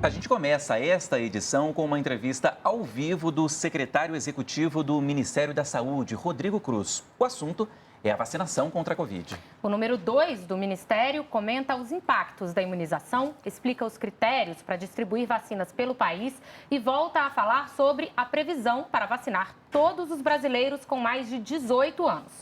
A gente começa esta edição com uma entrevista ao vivo do secretário executivo do Ministério da Saúde, Rodrigo Cruz. O assunto é a vacinação contra a Covid. O número 2 do Ministério comenta os impactos da imunização, explica os critérios para distribuir vacinas pelo país e volta a falar sobre a previsão para vacinar todos os brasileiros com mais de 18 anos.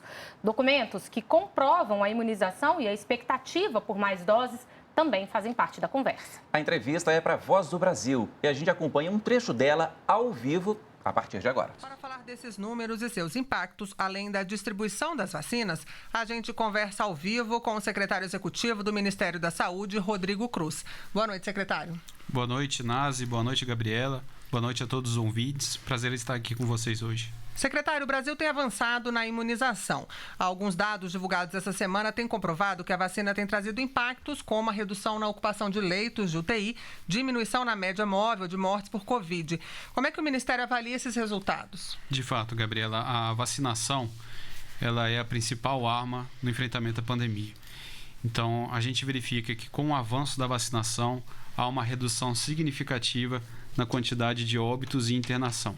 Documentos que comprovam a imunização e a expectativa por mais doses também fazem parte da conversa. A entrevista é para a Voz do Brasil e a gente acompanha um trecho dela ao vivo a partir de agora. Para falar desses números e seus impactos, além da distribuição das vacinas, a gente conversa ao vivo com o secretário executivo do Ministério da Saúde, Rodrigo Cruz. Boa noite, secretário. Boa noite, Nazi. Boa noite, Gabriela. Boa noite a todos os ouvintes. Prazer estar aqui com vocês hoje. Secretário, o Brasil tem avançado na imunização. Alguns dados divulgados essa semana têm comprovado que a vacina tem trazido impactos, como a redução na ocupação de leitos de UTI, diminuição na média móvel de mortes por Covid. Como é que o Ministério avalia esses resultados? De fato, Gabriela, a vacinação ela é a principal arma no enfrentamento à pandemia. Então, a gente verifica que com o avanço da vacinação, há uma redução significativa na quantidade de óbitos e internação.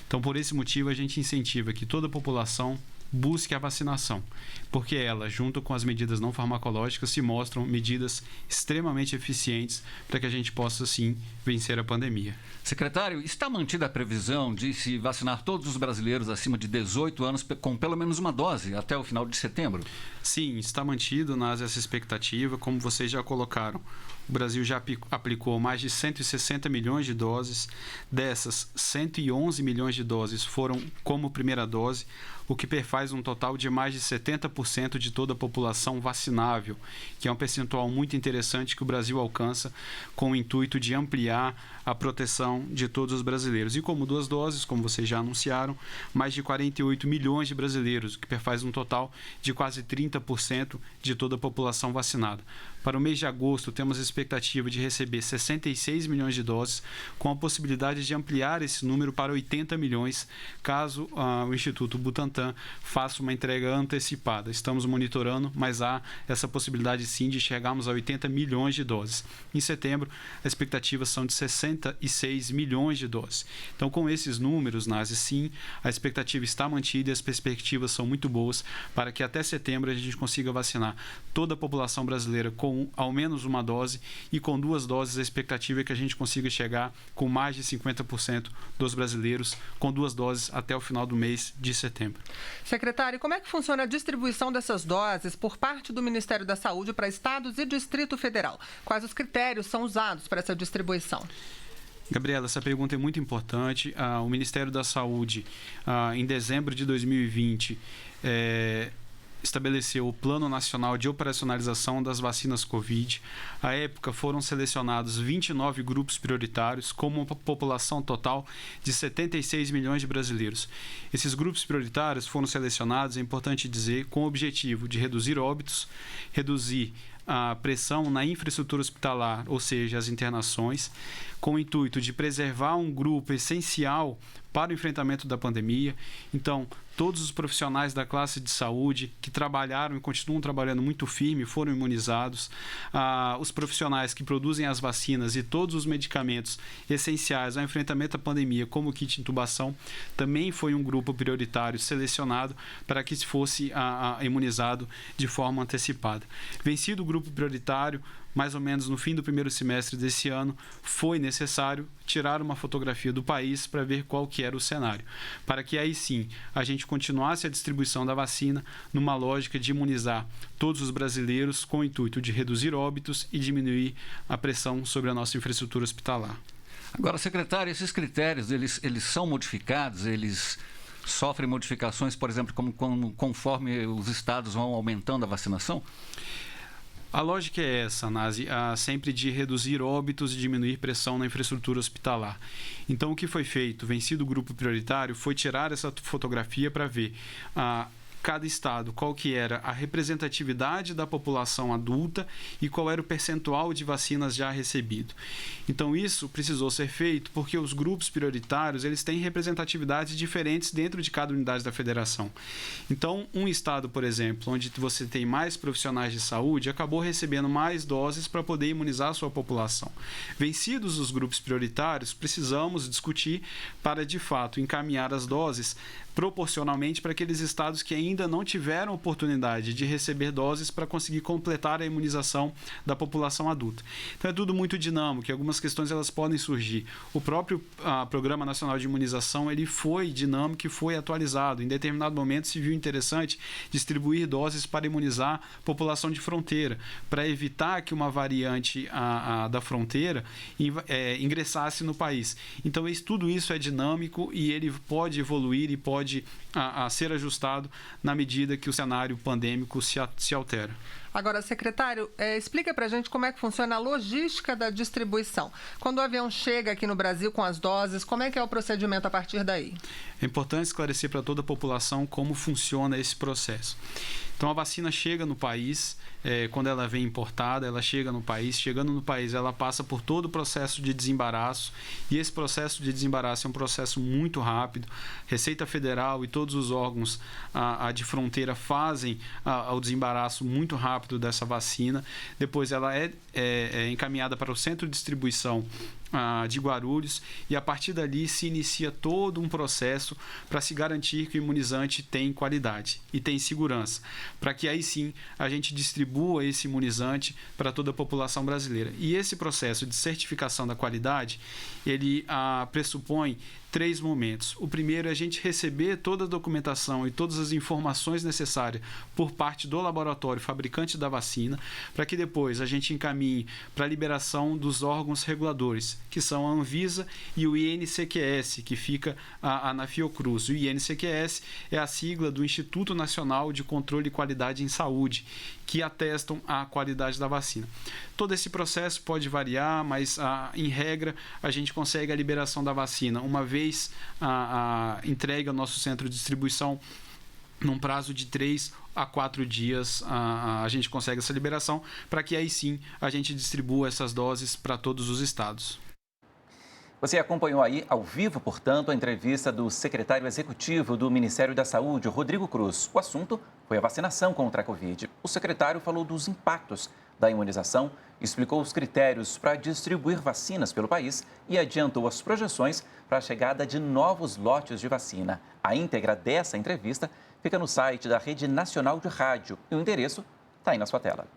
Então, por esse motivo, a gente incentiva que toda a população busque a vacinação, porque ela, junto com as medidas não farmacológicas, se mostram medidas extremamente eficientes para que a gente possa, sim, vencer a pandemia. Secretário, está mantida a previsão de se vacinar todos os brasileiros acima de 18 anos com pelo menos uma dose até o final de setembro? Sim, está mantido essa expectativa, como vocês já colocaram. O Brasil já aplicou mais de 160 milhões de doses. Dessas, 111 milhões de doses foram como primeira dose, o que perfaz um total de mais de 70% de toda a população vacinável, que é um percentual muito interessante que o Brasil alcança com o intuito de ampliar a proteção de todos os brasileiros. E como 2 doses, como vocês já anunciaram, mais de 48 milhões de brasileiros, o que perfaz um total de quase 30% de toda a população vacinada. Para o mês de agosto, temos a expectativa de receber 66 milhões de doses, com a possibilidade de ampliar esse número para 80 milhões, caso o Instituto Butantan faça uma entrega antecipada. Estamos monitorando, mas há essa possibilidade sim de chegarmos a 80 milhões de doses. Em setembro, as expectativas são de 66 milhões de doses. Então, com esses números, Nazi, sim, a expectativa está mantida e as perspectivas são muito boas para que até setembro a gente consiga vacinar toda a população brasileira com ao menos uma dose, e com 2 doses a expectativa é que a gente consiga chegar com mais de 50% dos brasileiros com 2 doses até o final do mês de setembro. Secretário, como é que funciona a distribuição dessas doses por parte do Ministério da Saúde para estados e Distrito Federal? Quais os critérios são usados para essa distribuição? Gabriela, essa pergunta é muito importante. O Ministério da Saúde, em dezembro de 2020, estabeleceu o Plano Nacional de Operacionalização das Vacinas Covid. À época, foram selecionados 29 grupos prioritários, com uma população total de 76 milhões de brasileiros. Esses grupos prioritários foram selecionados, é importante dizer, com o objetivo de reduzir óbitos, reduzir a pressão na infraestrutura hospitalar, ou seja, as internações, com o intuito de preservar um grupo essencial para o enfrentamento da pandemia. Então, todos os profissionais da classe de saúde que trabalharam e continuam trabalhando muito firme foram imunizados. Os profissionais que produzem as vacinas e todos os medicamentos essenciais ao enfrentamento da pandemia, como o kit de intubação, também foi um grupo prioritário selecionado para que se fosse imunizado de forma antecipada. Vencido o grupo prioritário, mais ou menos no fim do primeiro semestre desse ano, foi necessário tirar uma fotografia do país para ver qual que era o cenário, para que aí sim a gente continuasse a distribuição da vacina numa lógica de imunizar todos os brasileiros com o intuito de reduzir óbitos e diminuir a pressão sobre a nossa infraestrutura hospitalar. Agora, secretário, esses critérios, eles são modificados, eles sofrem modificações, por exemplo, conforme os estados vão aumentando a vacinação? A lógica é essa, Nazi, sempre de reduzir óbitos e diminuir pressão na infraestrutura hospitalar. Então, o que foi feito, vencido o grupo prioritário, foi tirar essa fotografia para ver cada estado qual que era a representatividade da população adulta e qual era o percentual de vacinas já recebido. Então isso precisou ser feito porque os grupos prioritários eles têm representatividades diferentes dentro de cada unidade da federação. Então um estado, por exemplo, onde você tem mais profissionais de saúde, acabou recebendo mais doses para poder imunizar a sua população. Vencidos os grupos prioritários, precisamos discutir para de fato encaminhar as doses proporcionalmente para aqueles estados que ainda não tiveram oportunidade de receber doses para conseguir completar a imunização da população adulta. Então é tudo muito dinâmico, e algumas questões elas podem surgir. O próprio Programa Nacional de Imunização ele foi dinâmico e foi atualizado. Em determinado momento se viu interessante distribuir doses para imunizar a população de fronteira, para evitar que uma variante da fronteira ingressasse no país. Então tudo isso é dinâmico e ele pode evoluir e pode ser ajustado na medida que o cenário pandêmico se altera. Agora, secretário, explica para a gente como é que funciona a logística da distribuição. Quando o avião chega aqui no Brasil com as doses, como é que é o procedimento a partir daí? É importante esclarecer para toda a população como funciona esse processo. Então, a vacina chega no país, quando ela vem importada, ela chega no país. Chegando no país, ela passa por todo o processo de desembaraço. E esse processo de desembaraço é um processo muito rápido. Receita Federal e todos os órgãos de fronteira fazem o desembaraço muito rápido dessa vacina. Depois, ela é encaminhada para o centro de distribuição de Guarulhos, e a partir dali se inicia todo um processo para se garantir que o imunizante tem qualidade e tem segurança, para que aí sim a gente distribua esse imunizante para toda a população brasileira. E esse processo de certificação da qualidade, ele pressupõe 3 momentos. O primeiro é a gente receber toda a documentação e todas as informações necessárias por parte do laboratório fabricante da vacina, para que depois a gente encaminhe para a liberação dos órgãos reguladores, que são a Anvisa e o INCQS, que fica na Fiocruz. O INCQS é a sigla do Instituto Nacional de Controle e Qualidade em Saúde, que atestam a qualidade da vacina. Todo esse processo pode variar, mas em regra a gente consegue a liberação da vacina uma vez entregue ao nosso centro de distribuição. Num prazo de 3 a 4 dias a gente consegue essa liberação, para que aí sim a gente distribua essas doses para todos os estados. Você acompanhou aí ao vivo, portanto, a entrevista do secretário executivo do Ministério da Saúde, Rodrigo Cruz. O assunto foi a vacinação contra a Covid. O secretário falou dos impactos da imunização, explicou os critérios para distribuir vacinas pelo país e adiantou as projeções para a chegada de novos lotes de vacina. A íntegra dessa entrevista fica no site da Rede Nacional de Rádio e o endereço está aí na sua tela.